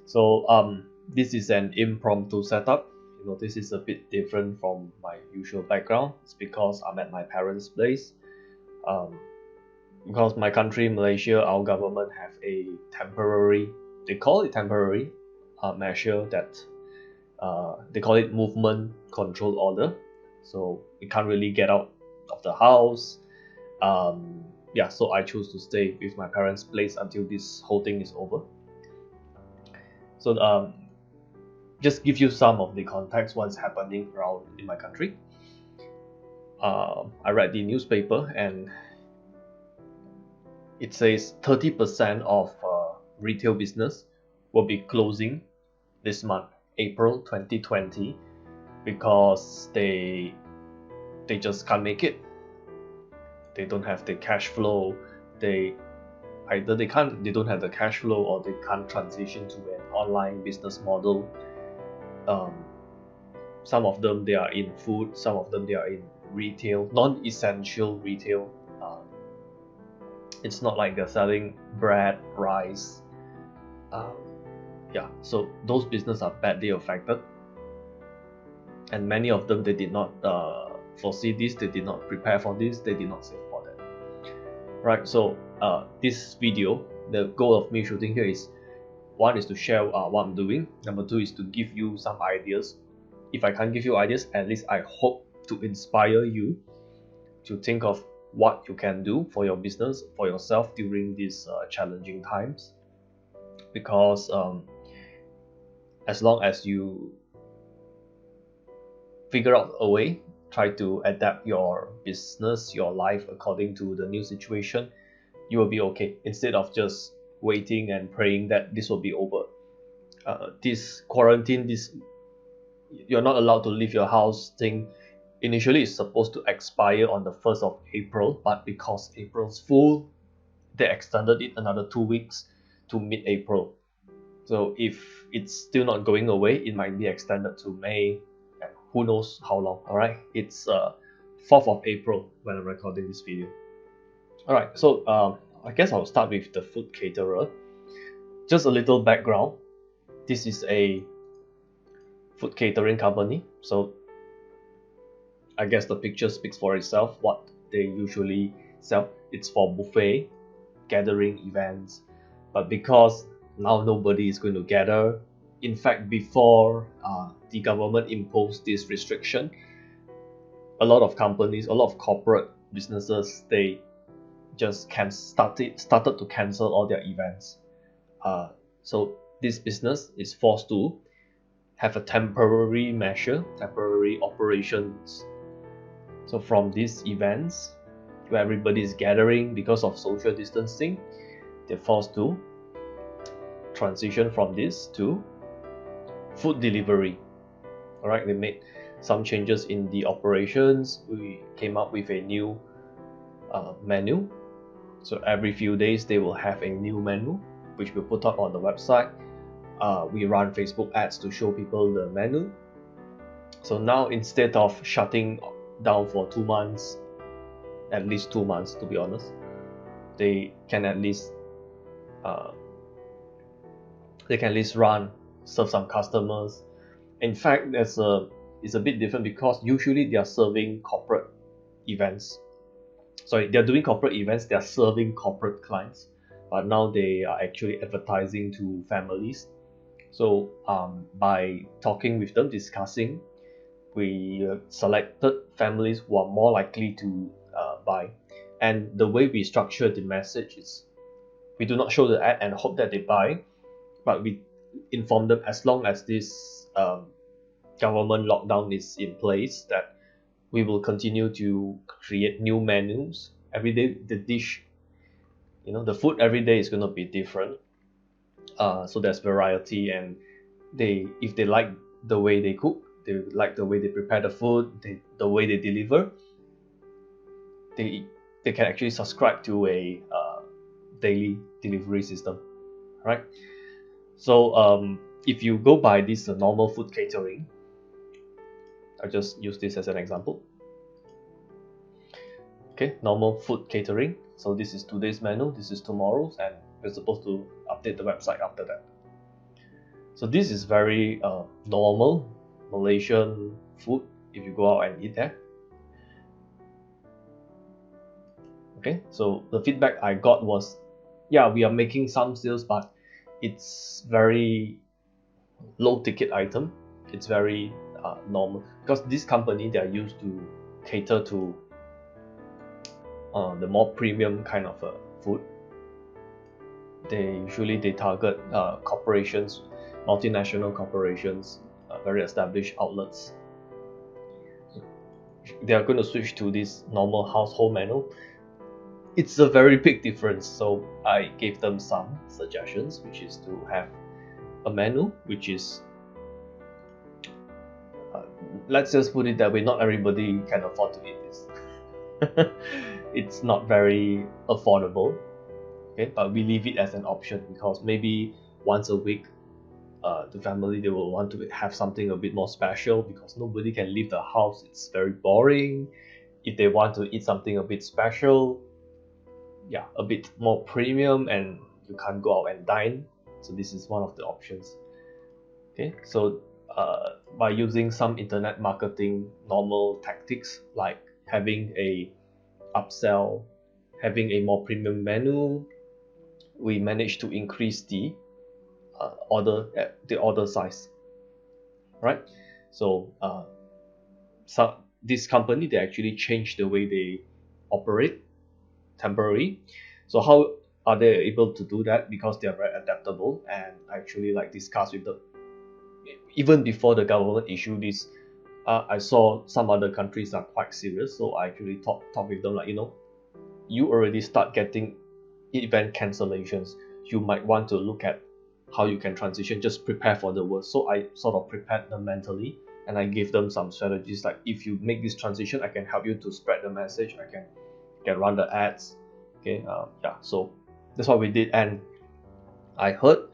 This is an impromptu setup. This is a bit different from my usual background. It's because I'm at my parents' place. Um, because my country, Malaysia, our government have a temporary, they call it temporary, measure that they call it movement control order. So we can't really get out of the house. Yeah, so I choose to stay with my parents' place until this whole thing is over. So just give you some of the context what's happening around in my country. I read the newspaper and it says 30% of retail business will be closing this month, April 2020, because they just can't make it. They don't have the cash flow. They don't have the cash flow, or they can't transition to an online business model. Um, some of them they are in food, some of them they are in retail, non-essential retail. It's not like they're selling bread, rice. Um, yeah, so those businesses are badly affected, and many of them they did not foresee this, they did not prepare for this, they did not save for that. Right, so this video, the goal of me shooting here is, one is to share what I'm doing. Number two is to give you some ideas. If I can't give you ideas, at least I hope to inspire you to think of what you can do for your business, for yourself during these challenging times. Because as long as you figure out a way, try to adapt your business, your life according to the new situation, you will be okay, instead of just waiting and praying that this will be over. This quarantine, you're not allowed to leave your house thing, initially it's supposed to expire on the 1st of April, but because April's full, they extended it another 2 weeks to mid-April. So if it's still not going away, it might be extended to May, and who knows how long. Alright, it's 4th of April when I'm recording this video. Alright, so I guess I'll start with the food caterer. Just a little background. This is a food catering company, so I guess the picture speaks for itself. What they usually sell, it's for buffet, gathering events. But because now nobody is going to gather, in fact, before the government imposed this restriction, a lot of companies, a lot of corporate businesses, they just started to cancel all their events. So this business is forced to have a temporary measure, temporary operations. So from these events where everybody is gathering because of social distancing, they're forced to transition from this to food delivery. Alright, they made some changes in the operations. We came up with a new menu. So every few days they will have a new menu, which we'll put up on the website. We run Facebook ads to show people the menu. So now, instead of shutting down for 2 months, at least 2 months to be honest, they can at least run, serve some customers. In fact, it's a bit different because usually they are serving corporate events. Sorry, they're doing corporate events, they're serving corporate clients, but now they are actually advertising to families. So by talking with them, discussing, we selected families who are more likely to buy. And the way we structure the message is, we do not show the ad and hope that they buy, but we inform them, as long as this government lockdown is in place, that we will continue to create new menus every day. The dish, the food every day is going to be different. So there's variety, and if they like the way they cook, they like the way they prepare the food, the way they deliver, they can actually subscribe to a daily delivery system, right? So if you go by this normal food catering, I'll just use this as an example. Okay, normal food catering. So this is today's menu, this is tomorrow's, and we're supposed to update the website after that. So this is very normal Malaysian food if you go out and eat there. Okay, so the feedback I got was, yeah, we are making some sales, but it's very low ticket item. It's very normal, because this company, they are used to cater to the more premium kind of food. They target corporations, multinational corporations, very established outlets. They are going to switch to this normal household menu. It's a very big difference, so I gave them some suggestions, which is to have a menu which is, let's just put it that way, not everybody can afford to eat this. It's not very affordable, okay, but we leave it as an option, because maybe once a week the family, they will want to have something a bit more special, because nobody can leave the house, it's very boring. If they want to eat something a bit special, yeah, a bit more premium, and you can't go out and dine, so this is one of the options. Okay, so by using some internet marketing normal tactics, like having a upsell, having a more premium menu, we managed to increase the order size, right? So this company, they actually changed the way they operate temporarily. So how are they able to do that? Because they are very adaptable, and actually like discuss with them even before the government issued this. I saw some other countries are quite serious, so I actually talk with them, like, you already start getting event cancellations, you might want to look at how you can transition, just prepare for the worst. So I sort of prepared them mentally, and I gave them some strategies, like, if you make this transition, I can help you to spread the message, I can run the ads. Okay, yeah, so that's what we did. And I heard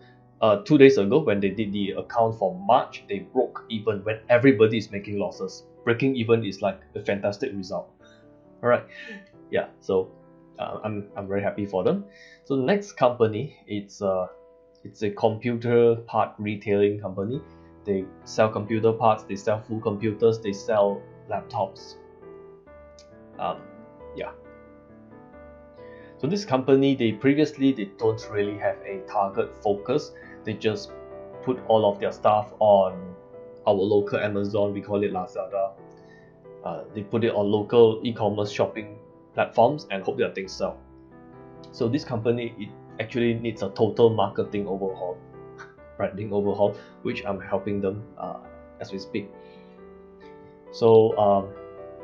2 days ago, when they did the account for March, they broke even when everybody is making losses. Breaking even is like a fantastic result. All right, yeah, so I'm very happy for them. So the next company, it's a computer part retailing company. They sell computer parts, they sell full computers, they sell laptops. Yeah. So this company, they don't really have a target focus. They just put all of their stuff on our local Amazon, we call it Lazada. They put it on local e-commerce shopping platforms and hope that things sell. So this company, it actually needs a total marketing overhaul, branding overhaul, which I'm helping them as we speak. So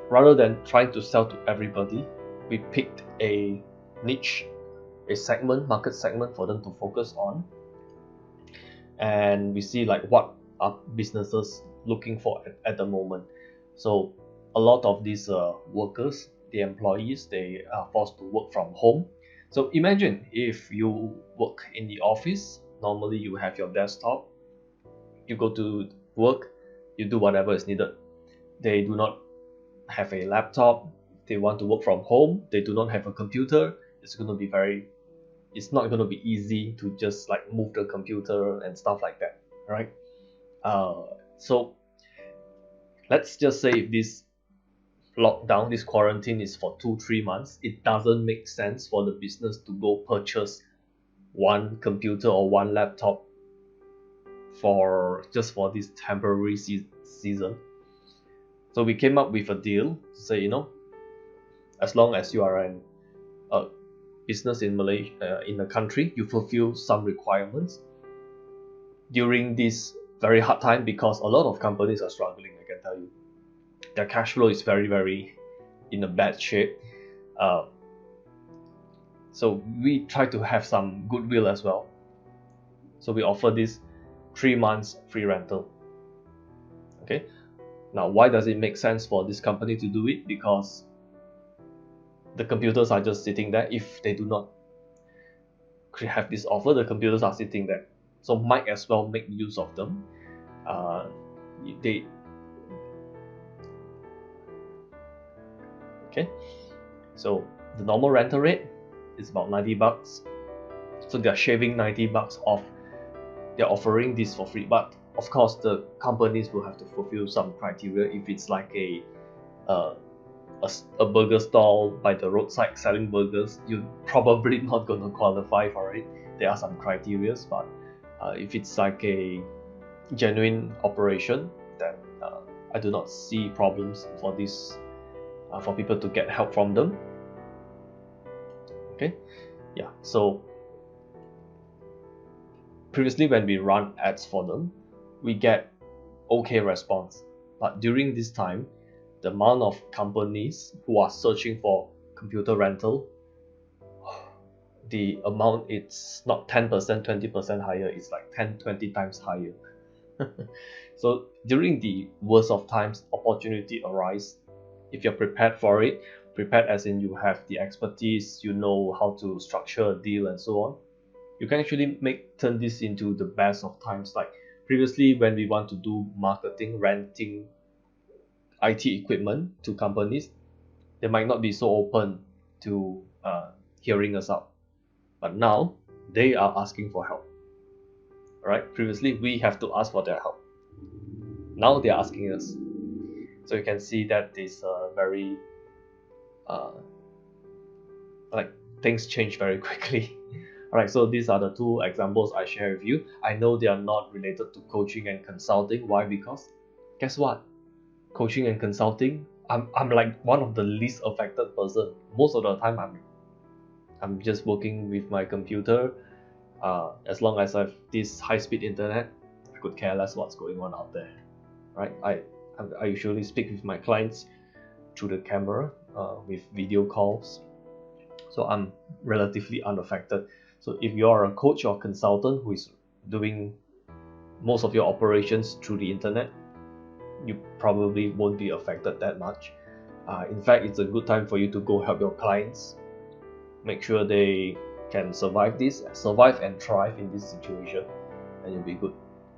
rather than trying to sell to everybody, we picked a niche, market segment for them to focus on, and we see like what are businesses looking for at the moment. So a lot of these workers, the employees, they are forced to work from home. So imagine if you work in the office, normally you have your desktop, you go to work, you do whatever is needed. They do not have a laptop, they want to work from home, they do not have a computer. It's not going to be easy to just like move the computer and stuff like that, right? So let's just say if this lockdown, this quarantine is for 2-3 months, it doesn't make sense for the business to go purchase one computer or one laptop for this temporary season. So we came up with a deal to say, as long as you are a business in Malaysia, in the country, you fulfill some requirements during this very hard time, because a lot of companies are struggling, I can tell you. Their cash flow is very, very in a bad shape. So we try to have some goodwill as well. So we offer this 3 months free rental. Okay. Now, why does it make sense for this company to do it? Because the computers are just sitting there. If they do not have this offer, the computers are sitting there. So might as well make use of them. Okay. So the normal rental rate is about $90. So they're shaving $90 off they're offering this for free. But of course, the companies will have to fulfill some criteria. If it's like a burger stall by the roadside selling burgers, you're probably not going to qualify for it. There are some criteria, but if it's like a genuine operation, then I do not see problems for this, for people to get help from them. Okay, yeah. So previously, when we run ads for them, we get okay response. But during this time, the amount of companies who are searching for computer rental, the amount, it's not 10%, 20% higher, it's like 10-20 times higher. So during the worst of times, opportunity arise. If you're prepared for it, prepared as in you have the expertise, you know how to structure a deal and so on, you can actually turn this into the best of times. Like previously, when we want to do marketing, renting IT equipment to companies, they might not be so open to hearing us out. But now they are asking for help. Right? Previously, we have to ask for their help. Now they are asking us. So you can see that this very like things change very quickly. Alright, so these are the two examples I share with you. I know they are not related to coaching and consulting. Why? Because guess what? Coaching and consulting, I'm like one of the least affected person. Most of the time I'm just working with my computer. As long as I have this high-speed internet, I could care less what's going on out there. Right? I usually speak with my clients through the camera, with video calls. So I'm relatively unaffected. So if you are a coach or consultant who is doing most of your operations through the internet, you probably won't be affected that much. In fact, it's a good time for you to go help your clients, make sure they can survive and thrive in this situation, and you'll be good.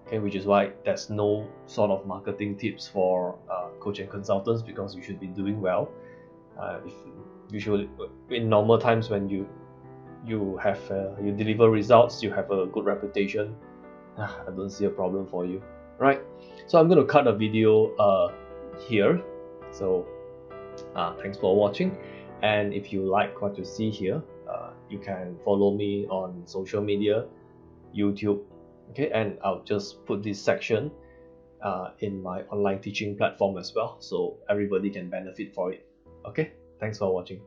Okay, which is why there's no sort of marketing tips for coach and consultants, because you should be doing well. If usually in normal times, when you deliver results, you have a good reputation, I don't see a problem for you. Right, so I'm going to cut a video here. So thanks for watching, and if you like what you see here, you can follow me on social media, YouTube. Okay, and I'll just put this section in my online teaching platform as well, so everybody can benefit for it. Okay, thanks for watching.